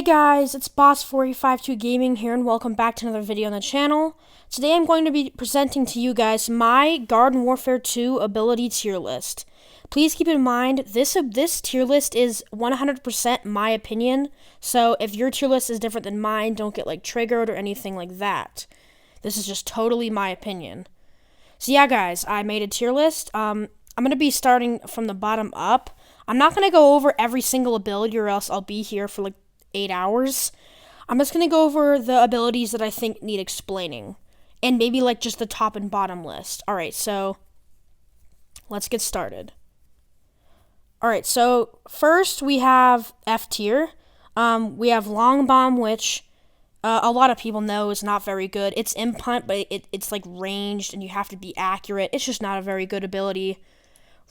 Hey guys, it's Boss452 Gaming here, and welcome back to another video on the channel. Today I'm going to be presenting to you guys my Garden Warfare 2 ability tier list. Please keep in mind, this tier list is 100% my opinion, so if your tier list is different than mine, don't get triggered or anything like that. This is just totally my opinion. So yeah guys, I made a tier list. I'm going to be starting from the bottom up. I'm not going to go over every single ability or else I'll be here for 8 hours. I'm just going to go over the abilities that I think need explaining. And maybe just the top and bottom list. Alright, so let's get started. Alright, so first we have F tier. We have Long Bomb, which a lot of people know is not very good. It's impunt, but it's ranged and you have to be accurate. It's just not a very good ability.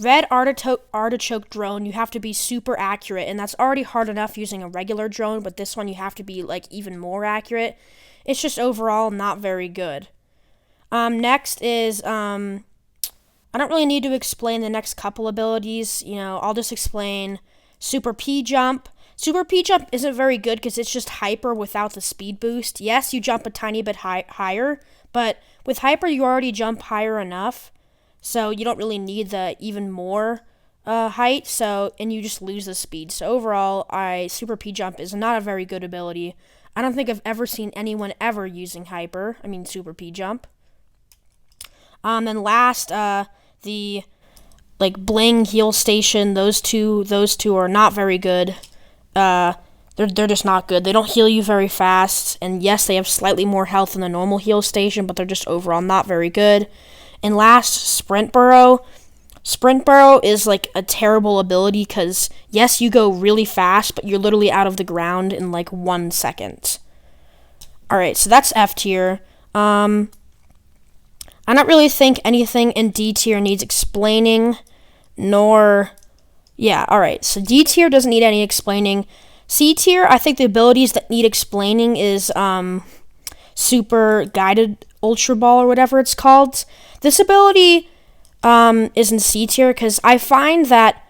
Red Artichoke Drone, you have to be super accurate, and that's already hard enough using a regular drone, but this one you have to be even more accurate. It's just overall not very good. Next is, I don't really need to explain the next couple abilities. I'll just explain Super P Jump. Super P Jump isn't very good because it's just hyper without the speed boost. Yes, you jump a tiny bit higher, but with hyper you already jump higher enough. So you don't really need the even more height, and you just lose the speed. So overall, Super P Jump is not a very good ability. I don't think I've ever seen anyone ever using Super P Jump. And last, the Bling Heal Station. Those two are not very good. They're just not good. They don't heal you very fast, and yes, they have slightly more health than the normal Heal Station, but they're just overall not very good. And last, Sprint Burrow. Sprint Burrow is a terrible ability because, yes, you go really fast, but you're literally out of the ground in 1 second. Alright, so that's F tier. I don't really think anything in D tier needs explaining, alright, so D tier doesn't need any explaining. C tier, I think the abilities that need explaining is, Super Guided Ultra Ball or whatever it's called. This ability is in C tier because I find that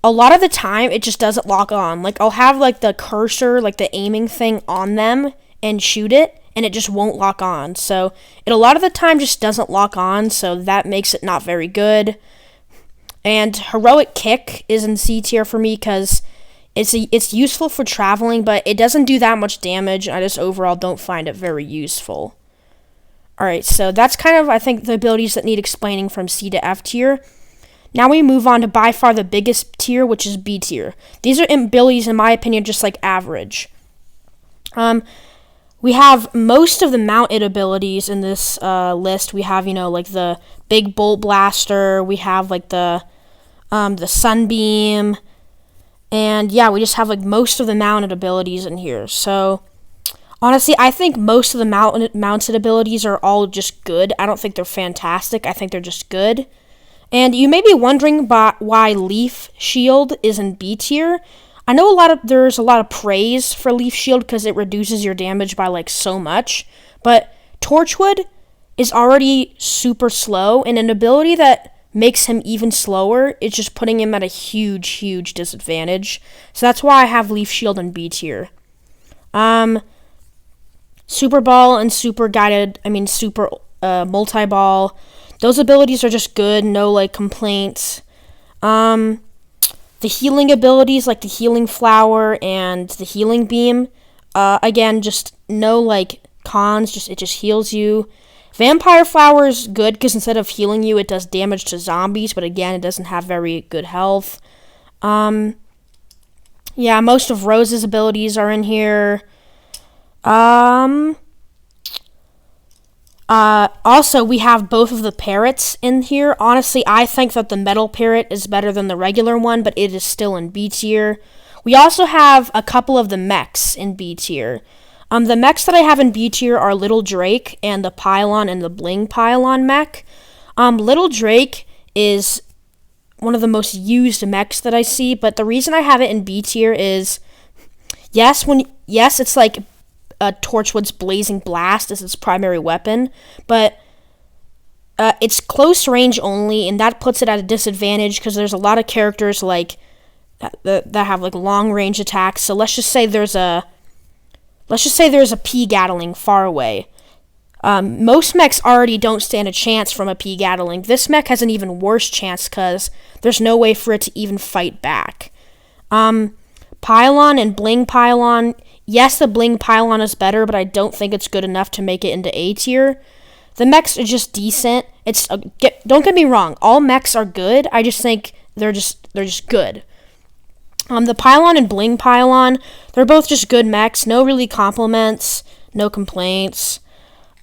a lot of the time it just doesn't lock on. I'll have the cursor, the aiming thing on them and shoot it, and it just won't lock on. So it a lot of the time just doesn't lock on, so that makes it not very good. And Heroic Kick is in C tier for me because it's useful for traveling, but it doesn't do that much damage. I just overall don't find it very useful. Alright, so that's kind of, I think, the abilities that need explaining from C to F tier. Now we move on to by far the biggest tier, which is B tier. These are abilities, in my opinion, just average. We have most of the mounted abilities in this list. We have, the Big Bolt Blaster. We have, the Sunbeam. And, yeah, we just have, most of the mounted abilities in here. So honestly, I think most of the mounted abilities are all just good. I don't think they're fantastic. I think they're just good. And you may be wondering why Leaf Shield is in B tier. I know there's a lot of praise for Leaf Shield because it reduces your damage by so much. But Torchwood is already super slow, and an ability that makes him even slower is just putting him at a huge, huge disadvantage. So that's why I have Leaf Shield in B tier. Super Ball and Super Multi-Ball. Those abilities are just good, no, complaints. The healing abilities, the Healing Flower and the Healing Beam, again, just no, cons, it just heals you. Vampire Flower is good because instead of healing you, it does damage to zombies, but again, it doesn't have very good health. Yeah, most of Rose's abilities are in here. Also, we have both of the parrots in here. Honestly, I think that the metal parrot is better than the regular one, but it is still in B tier. We also have a couple of the mechs in B tier. The mechs that I have in B tier are Little Drake and the Pylon and the Bling Pylon mech. Little Drake is one of the most used mechs that I see, but the reason I have it in B tier is, yes, it's Torchwood's Blazing Blast is its primary weapon, but it's close range only, and that puts it at a disadvantage because there's a lot of characters that have long range attacks. So let's just say there's a let's just say there's a pea Gatling far away. Most mechs already don't stand a chance from a pea Gatling. This mech has an even worse chance because there's no way for it to even fight back. Pylon and Bling Pylon. Yes, the Bling Pylon is better, but I don't think it's good enough to make it into A tier. The mechs are just decent. Don't get me wrong, all mechs are good. I just think they're just good. The Pylon and Bling Pylon, they're both just good mechs. No really compliments, no complaints.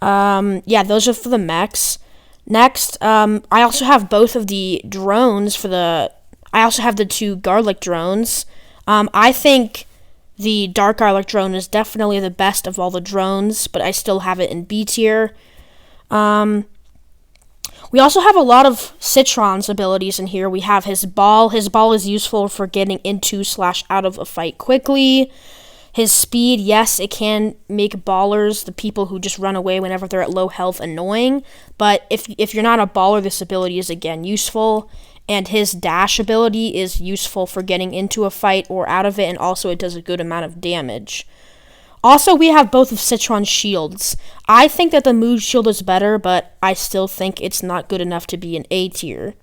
Yeah, those are for the mechs. Next, I also have both of the drones I also have the 2 garlic drones. I think the dark garlic drone is definitely the best of all the drones, but I still have it in B tier. We also have a lot of Citron's abilities in here. We have his ball. His ball is useful for getting into/out of a fight quickly. His speed, yes, it can make ballers, the people who just run away whenever they're at low health, annoying. But if you're not a baller, this ability is, again, useful. And his dash ability is useful for getting into a fight or out of it, and also it does a good amount of damage. Also, we have both of Citron's shields. I think that the mood shield is better, but I still think it's not good enough to be an A tier.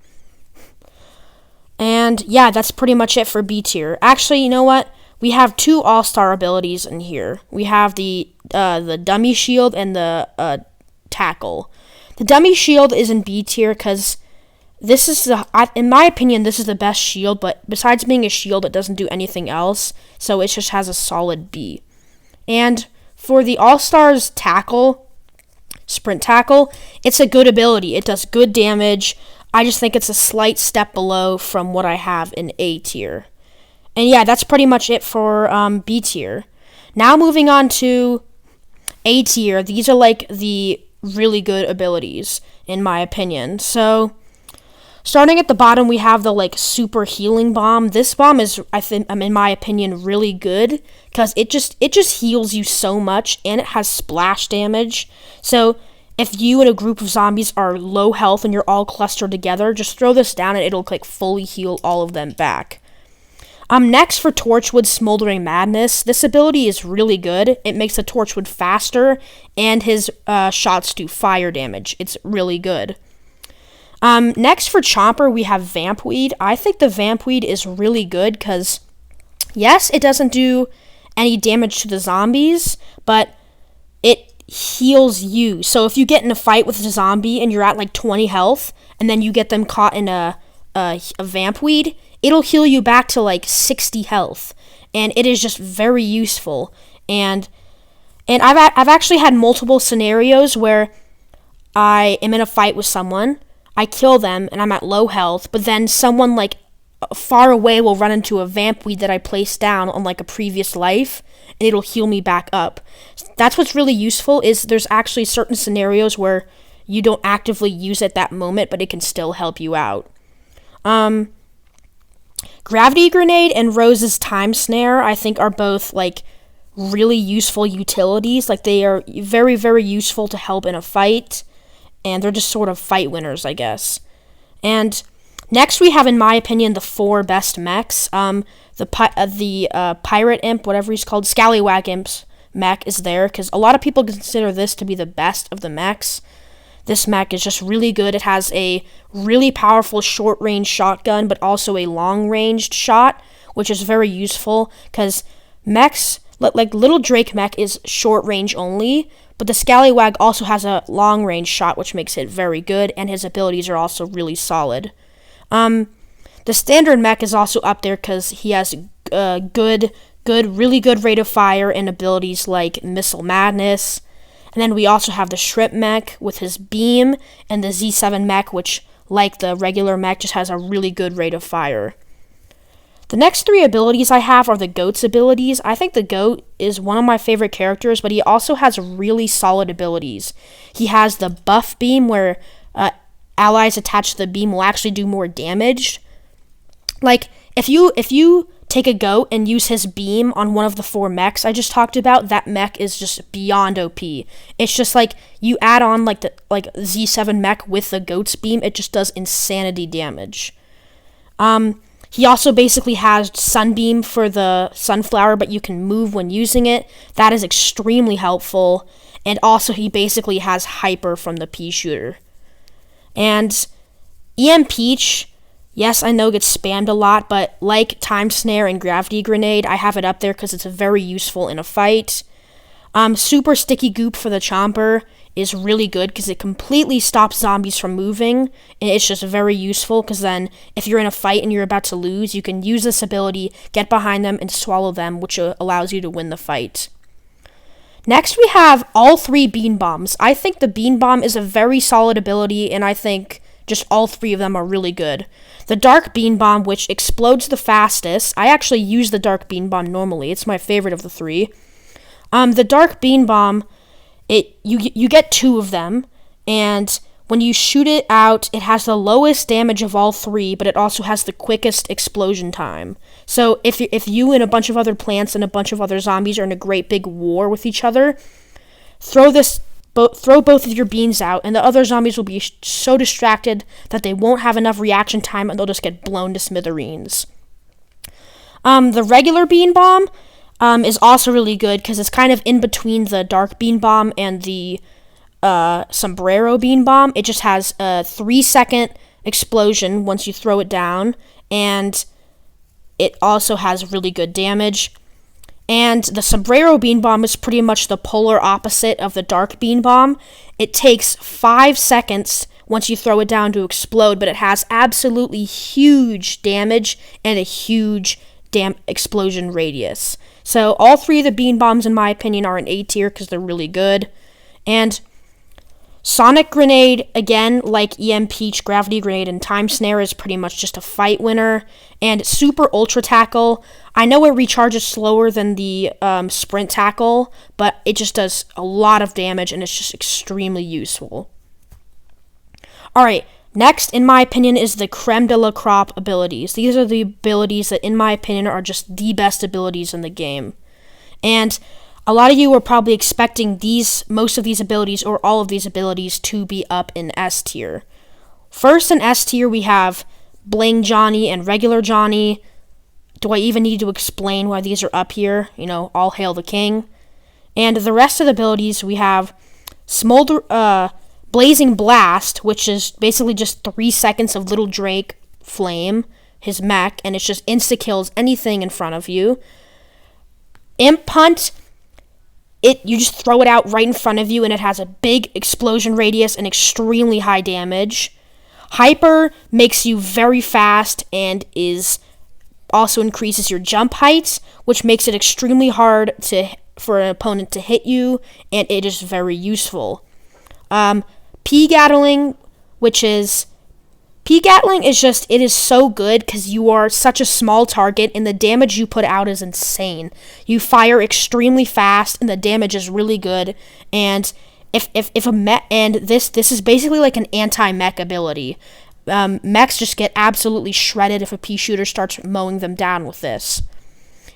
And yeah, that's pretty much it for B tier. Actually, you know what? We have 2 all-star abilities in here. We have the dummy shield and the tackle. The dummy shield is in B tier because this is in my opinion, this is the best shield, but besides being a shield, it doesn't do anything else, so it just has a solid B. And for the All-Stars tackle, sprint tackle, it's a good ability. It does good damage. I just think it's a slight step below from what I have in A tier. And yeah, that's pretty much it for B tier. Now moving on to A tier, these are like the really good abilities, in my opinion. So starting at the bottom, we have the like super healing bomb. This bomb is, I think, in my opinion, really good because it just heals you so much, and it has splash damage. So if you and a group of zombies are low health and you're all clustered together, just throw this down and it'll like fully heal all of them back. Next for Torchwood Smoldering Madness, this ability is really good. It makes the Torchwood faster, and his shots do fire damage. It's really good. Next for Chomper, we have Vampweed. I think the Vampweed is really good because, yes, it doesn't do any damage to the zombies, but it heals you. So if you get in a fight with a zombie and you're at like 20 health, and then you get them caught in a Vampweed, it'll heal you back to like 60 health, and it is just very useful. And I've actually had multiple scenarios where I am in a fight with someone, I kill them, and I'm at low health, but then someone like far away will run into a Vampweed that I placed down on like a previous life, and it'll heal me back up. That's what's really useful, is there's actually certain scenarios where you don't actively use it that moment, but it can still help you out. Gravity Grenade and Rose's Time Snare, I think, are both like really useful utilities. Like, they are very, very useful to help in a fight, and they're just sort of fight winners, I guess. And next we have, in my opinion, the 4 best mechs. The Pirate Imp, whatever he's called, Scallywag Imp's mech is there, because a lot of people consider this to be the best of the mechs. This mech is just really good. It has a really powerful short-range shotgun, but also a long-ranged shot, which is very useful, because mechs, like Little Drake mech is short-range only, but the Scallywag also has a long-range shot, which makes it very good, and his abilities are also really solid. The standard mech is also up there because he has really good rate of fire and abilities like Missile Madness. And then we also have the Shrimp mech with his beam, and the Z7 mech, which, like the regular mech, just has a really good rate of fire. The next 3 abilities I have are the Goat's abilities. I think the Goat is one of my favorite characters, but he also has really solid abilities. He has the Buff Beam, where allies attached to the beam will actually do more damage. Like, if you take a Goat and use his beam on one of the 4 mechs I just talked about, that mech is just beyond OP. It's just like, you add on like Z7 mech with the Goat's beam, it just does insanity damage. He also basically has Sunbeam for the Sunflower, but you can move when using it. That is extremely helpful. And also he basically has Hyper from the Pea Shooter. And EM Peach, yes, I know gets spammed a lot, but like Time Snare and Gravity Grenade, I have it up there because it's very useful in a fight. Super Sticky Goop for the Chomper is really good because it completely stops zombies from moving, and it's just very useful because then if you're in a fight and you're about to lose, you can use this ability, get behind them, and swallow them, which allows you to win the fight. Next, we have all 3 Bean Bombs. I think the Bean Bomb is a very solid ability, and I think just all 3 of them are really good. The Dark Bean Bomb, which explodes the fastest. I actually use the Dark Bean Bomb normally. It's my favorite of the 3. The Dark Bean Bomb, you get 2 of them, and when you shoot it out, it has the lowest damage of all 3, but it also has the quickest explosion time. So if you and a bunch of other plants and a bunch of other zombies are in a great big war with each other, throw both of your beans out, and the other zombies will be so distracted that they won't have enough reaction time, and they'll just get blown to smithereens. The regular Bean Bomb is also really good because it's kind of in between the Dark Bean Bomb and the Sombrero Bean Bomb. It just has a 3-second explosion once you throw it down, and it also has really good damage. And the Sombrero Bean Bomb is pretty much the polar opposite of the Dark Bean Bomb. It takes 5 seconds once you throw it down to explode, but it has absolutely huge damage and a huge explosion radius. So all 3 of the Bean Bombs, in my opinion, are an A tier because they're really good. And Sonic Grenade, again, like EM Peach, Gravity Grenade, and Time Snare, is pretty much just a fight winner. And Super Ultra Tackle, I know it recharges slower than the Sprint Tackle, but it just does a lot of damage, and it's just extremely useful. Alright, next, in my opinion, is the creme de la crop abilities. These are the abilities that, in my opinion, are just the best abilities in the game. And a lot of you are probably expecting most of these abilities or all of these abilities to be up in S tier. First in S tier, we have Bling Johnny and Regular Johnny. Do I even need to explain why these are up here? All hail the king. And the rest of the abilities, we have Blazing Blast, which is basically just 3 seconds of Little Drake Flame, his mech, and it's just insta-kills anything in front of you. Imp Hunt, you just throw it out right in front of you, and it has a big explosion radius and extremely high damage. Hyper makes you very fast and also increases your jump height, which makes it extremely hard for an opponent to hit you, and it is very useful. P-Gatling, it is so good because you are such a small target and the damage you put out is insane. You fire extremely fast and the damage is really good. And this is basically like an anti-mech ability. Mechs just get absolutely shredded if a pea shooter starts mowing them down with this.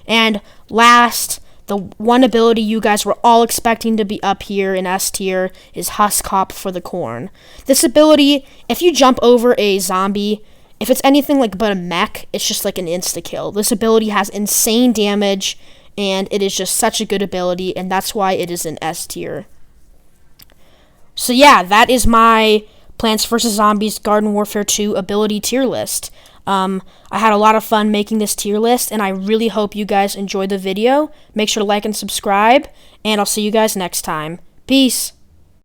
And last, the one ability you guys were all expecting to be up here in S tier is Husk Hop for the Corn. This ability, if you jump over a zombie, if it's anything but a mech, it's just like an insta-kill. This ability has insane damage, and it is just such a good ability, and that's why it is in S tier. So yeah, that is my Plants vs. Zombies Garden Warfare 2 ability tier list. I had a lot of fun making this tier list, and I really hope you guys enjoyed the video. Make sure to like and subscribe, and I'll see you guys next time. Peace!